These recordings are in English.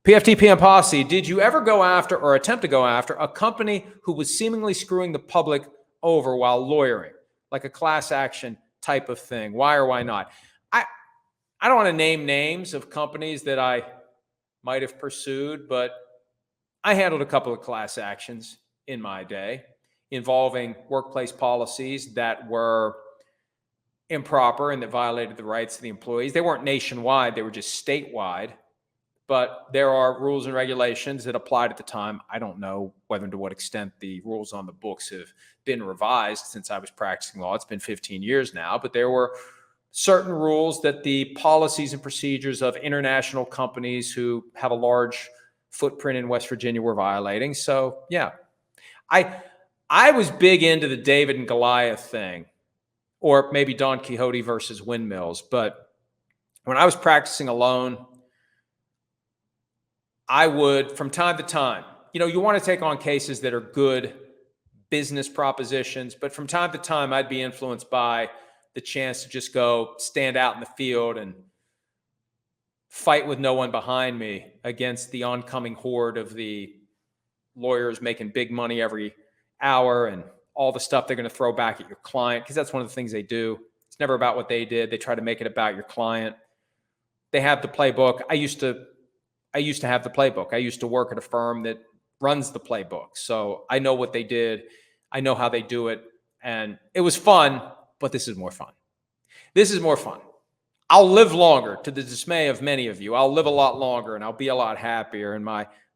PFT and Posse, did you ever go after or attempt to go after a company who was seemingly screwing the public over while lawyering, like a class action type of thing? Why or why not? I don't want to name names of companies that I might have pursued, but I handled a couple of class actions in my day involving workplace policies that were improper and that violated the rights of the employees. They weren't nationwide, they were just statewide. But there are rules and regulations that applied at the time. I don't know whether and to what extent the rules on the books have been revised since I was practicing law. It's been 15 years now, but there were certain rules that the policies and procedures of international companies who have a large footprint in West Virginia were violating. So yeah, I was big into the David and Goliath thing, or maybe Don Quixote versus windmills. But when I was practicing alone, I would, from time to time, you want to take on cases that are good business propositions, but from time to time, I'd be influenced by the chance to just go stand out in the field and fight with no one behind me against the oncoming horde of the lawyers making big money every hour and all the stuff they're going to throw back at your client, because that's one of the things they do. It's never about what they did. They try to make it about your client. They have the playbook. I used to have the playbook. I used to work at a firm that runs the playbook. So I know what they did. I know how they do it. And it was fun, but this is more fun. This is more fun. I'll live longer, to the dismay of many of you. I'll live a lot longer and I'll be a lot happier. And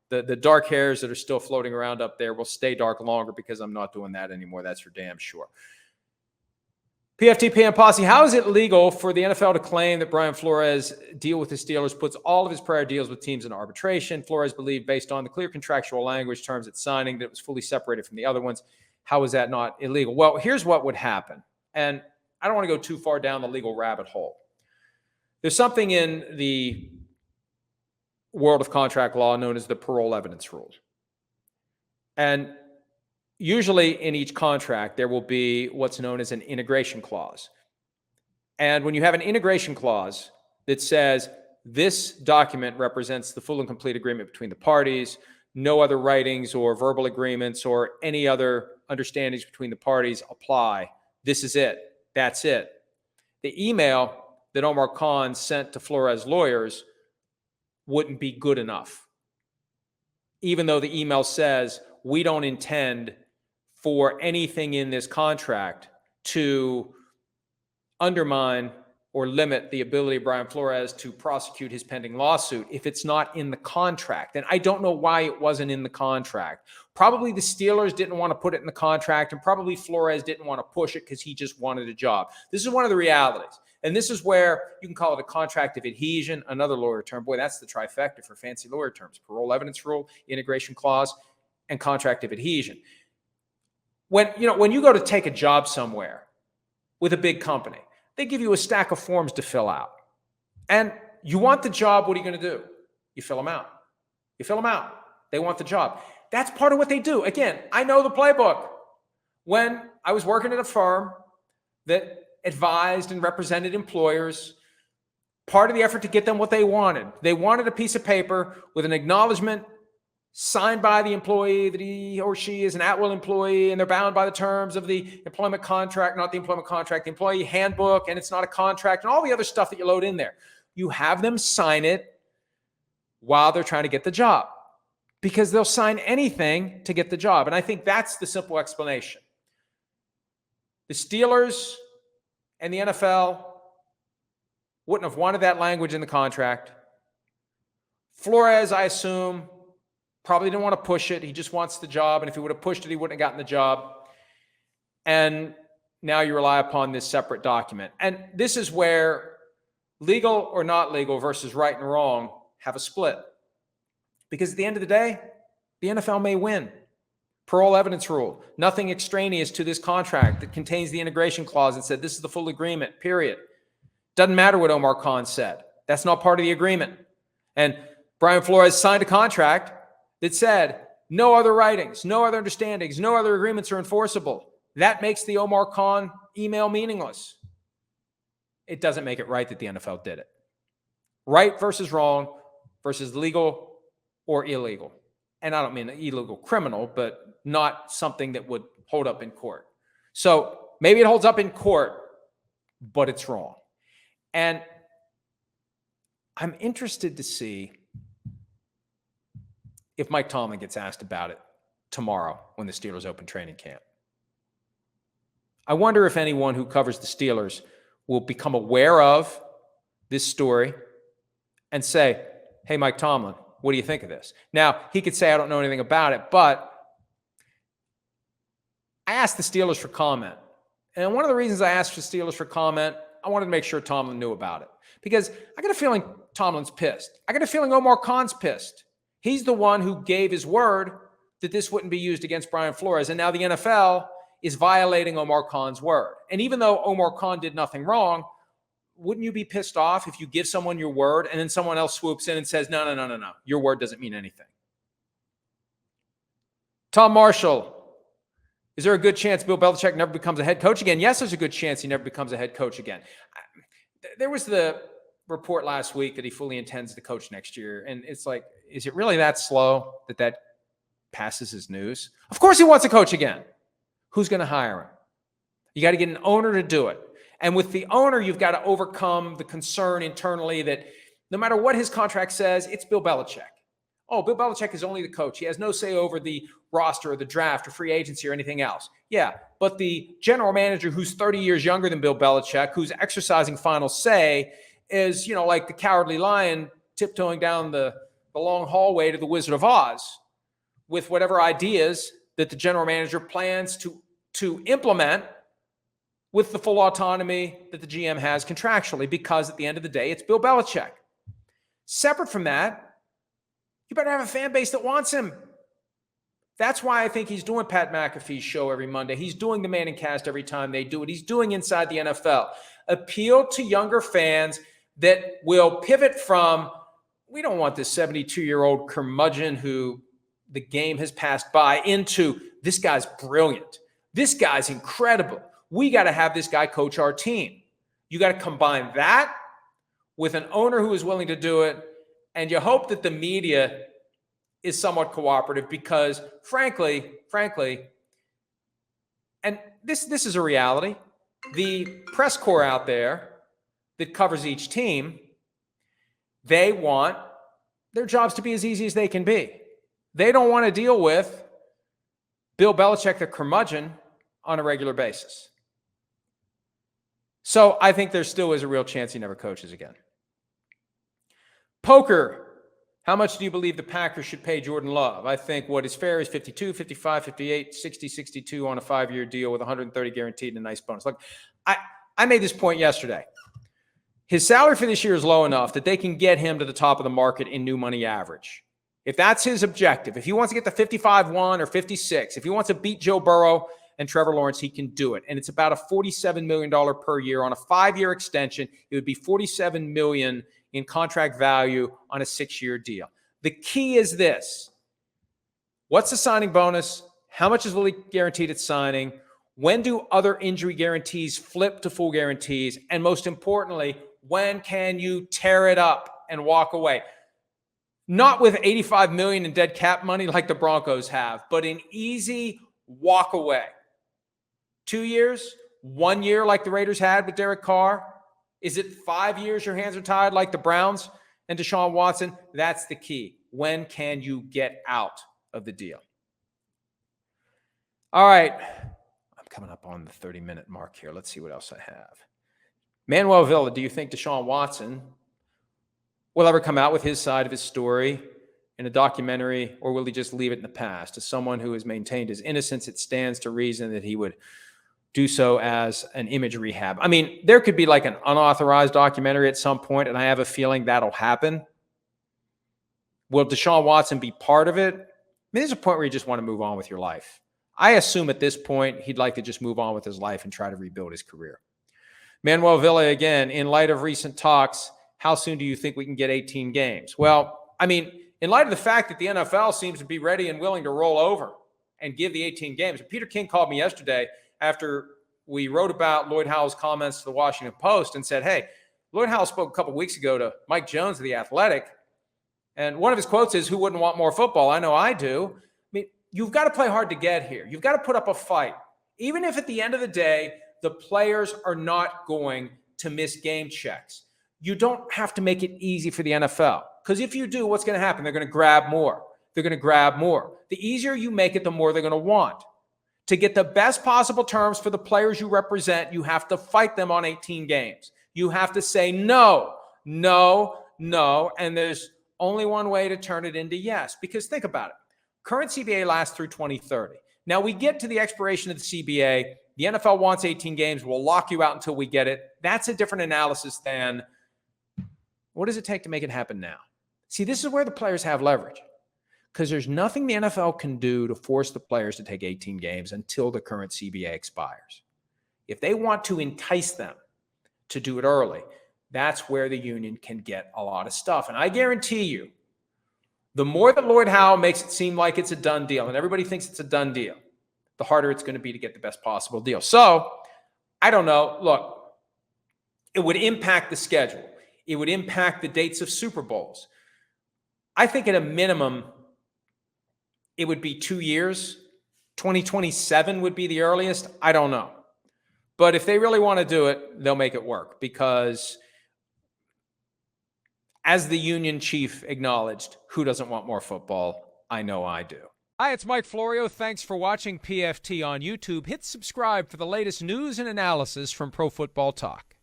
the dark hairs that are still floating around up there will stay dark longer because I'm not doing that anymore. That's for damn sure. PFT and Posse, how is it legal for the NFL to claim that Brian Flores' deal with the Steelers puts all of his prior deals with teams in arbitration? Flores believed, based on the clear contractual language terms at signing, that it was fully separated from the other ones. How is that not illegal? Well, here's what would happen. And I don't want to go too far down the legal rabbit hole. There's something in the world of contract law known as the parole evidence rule. And usually in each contract, there will be what's known as an integration clause. And when you have an integration clause that says this document represents the full and complete agreement between the parties, no other writings or verbal agreements or any other understandings between the parties apply, this is it, that's it. The email that Omar Khan sent to Flores' lawyers wouldn't be good enough, even though the email says we don't intend for anything in this contract to undermine or limit the ability of Brian Flores to prosecute his pending lawsuit if it's not in the contract. And I don't know why it wasn't in the contract. Probably the Steelers didn't want to put it in the contract, and probably Flores didn't want to push it because he just wanted a job. This is one of the realities. And this is where you can call it a contract of adhesion, another lawyer term. Boy, that's the trifecta for fancy lawyer terms. Parole evidence rule, integration clause, and contract of adhesion. When you go to take a job somewhere with a big company, they give you a stack of forms to fill out. And you want the job, what are you going to do? You fill them out. You fill them out. They want the job. That's part of what they do. Again, I know the playbook. When I was working at a firm that advised and represented employers, part of the effort to get them what they wanted a piece of paper with an acknowledgement signed by the employee that he or she is an at-will employee, and they're bound by the terms of the employment contract, not the employment contract, the employee handbook, and it's not a contract, and all the other stuff that you load in there. You have them sign it while they're trying to get the job, because they'll sign anything to get the job. And I think that's the simple explanation. The Steelers and the NFL wouldn't have wanted that language in the contract. Flores, I assume, probably didn't want to push it. He just wants the job. And if he would have pushed it, he wouldn't have gotten the job. And now you rely upon this separate document. And this is where legal or not legal versus right and wrong have a split. Because at the end of the day, the NFL may win. Parole evidence rule, nothing extraneous to this contract that contains the integration clause that said this is the full agreement, period. Doesn't matter what Omar Khan said. That's not part of the agreement. And Brian Flores signed a contract that said no other writings, no other understandings, no other agreements are enforceable. That makes the Omar Khan email meaningless. It doesn't make it right that the NFL did it. Right versus wrong versus legal or illegal. And I don't mean an illegal criminal, but not something that would hold up in court. So maybe it holds up in court, but it's wrong. And I'm interested to see if Mike Tomlin gets asked about it tomorrow when the Steelers open training camp. I wonder if anyone who covers the Steelers will become aware of this story and say, hey, Mike Tomlin, what do you think of this? Now, he could say, I don't know anything about it, but I asked the Steelers for comment. And one of the reasons I asked the Steelers for comment, I wanted to make sure Tomlin knew about it. Because I got a feeling Tomlin's pissed. I got a feeling Omar Khan's pissed. He's the one who gave his word that this wouldn't be used against Brian Flores. And now the NFL is violating Omar Khan's word. And even though Omar Khan did nothing wrong, wouldn't you be pissed off if you give someone your word and then someone else swoops in and says, no, your word doesn't mean anything? Tom Marshall, is there a good chance Bill Belichick never becomes a head coach again? Yes, there's a good chance he never becomes a head coach again. There was the report last week that he fully intends to coach next year. And it's like, is it really that slow that passes as news? Of course he wants to coach again. Who's going to hire him? You got to get an owner to do it. And with the owner, you've got to overcome the concern internally that no matter what his contract says, it's Bill Belichick. Oh, Bill Belichick is only the coach. He has no say over the roster or the draft or free agency or anything else. Yeah, but the general manager who's 30 years younger than Bill Belichick, who's exercising final say, is, like the Cowardly Lion tiptoeing down the long hallway to the Wizard of Oz with whatever ideas that the general manager plans to implement with the full autonomy that the GM has contractually, because at the end of the day, it's Bill Belichick. Separate from that, you better have a fan base that wants him. That's why I think he's doing Pat McAfee's show every Monday. He's doing the Manning Cast every time they do it. He's doing Inside the NFL. Appeal to younger fans that will pivot from, we don't want this 72-year-old curmudgeon who the game has passed by, into, this guy's brilliant. This guy's incredible. We got to have this guy coach our team. You got to combine that with an owner who is willing to do it, and you hope that the media is somewhat cooperative, because frankly, and this is a reality, the press corps out there that covers each team, they want their jobs to be as easy as they can be. They don't want to deal with Bill Belichick, the curmudgeon, on a regular basis. So I think there still is a real chance he never coaches again. Poker. How much do you believe the Packers should pay Jordan Love? I think what is fair is 52, 55, 58, 60, 62 on a 5-year deal with 130 guaranteed and a nice bonus. Look, I made this point yesterday. His salary for this year is low enough that they can get him to the top of the market in new money average. If that's his objective, if he wants to get to 55-1 or 56, if he wants to beat Joe Burrow and Trevor Lawrence, he can do it. And it's about a $47 million per year. On a 5-year extension, it would be $47 million in contract value on a 6-year deal. The key is this. What's the signing bonus? How much is fully guaranteed at signing? When do other injury guarantees flip to full guarantees? And most importantly, when can you tear it up and walk away? Not with $85 million in dead cap money like the Broncos have, but an easy walk away. 2 years? 1 year like the Raiders had with Derek Carr? Is it 5 years your hands are tied like the Browns and Deshaun Watson? That's the key. When can you get out of the deal? All right. I'm coming up on the 30-minute mark here. Let's see what else I have. Manuel Villa, do you think Deshaun Watson will ever come out with his side of his story in a documentary, or will he just leave it in the past? As someone who has maintained his innocence, it stands to reason that he would do so as an image rehab. I mean, there could be like an unauthorized documentary at some point, and I have a feeling that'll happen. Will Deshaun Watson be part of it? I mean, there's a point where you just want to move on with your life. I assume at this point, he'd like to just move on with his life and try to rebuild his career. Manuel Villa, again, in light of recent talks, how soon do you think we can get 18 games? Well, I mean, in light of the fact that the NFL seems to be ready and willing to roll over and give the 18 games. Peter King called me yesterday after we wrote about Lloyd Howell's comments to the Washington Post and said, hey, Lloyd Howell spoke a couple weeks ago to Mike Jones of The Athletic, And one of his quotes is, "Who wouldn't want more football? I know I do." I mean, you've got to play hard to get here. You've got to put up a fight. Even if at the end of the day, the players are not going to miss game checks. You don't have to make it easy for the NFL. Because if you do, what's going to happen? They're going to grab more. They're going to grab more. The easier you make it, the more they're going to want. To get the best possible terms for the players you represent, you have to fight them on 18 games. You have to say no, no, no, and there's only one way to turn it into yes. Because think about it. Current CBA lasts through 2030. Now we get to the expiration of the CBA. The NFL wants 18 games. We'll lock you out until we get it. That's a different analysis than what does it take to make it happen now? See, this is where the players have leverage because there's nothing the NFL can do to force the players to take 18 games until the current CBA expires. If they want to entice them to do it early, that's where the union can get a lot of stuff. And I guarantee you, the more that Lloyd Howe makes it seem like it's a done deal and everybody thinks it's a done deal, the harder it's going to be to get the best possible deal. So, I don't know. Look, it would impact the schedule. It would impact the dates of Super Bowls. I think at a minimum, it would be 2 years. 2027 would be the earliest. I don't know. But if they really want to do it, they'll make it work because as the union chief acknowledged, who doesn't want more football? I know I do. Hi, it's Mike Florio. Thanks for watching PFT on YouTube. Hit subscribe for the latest news and analysis from Pro Football Talk.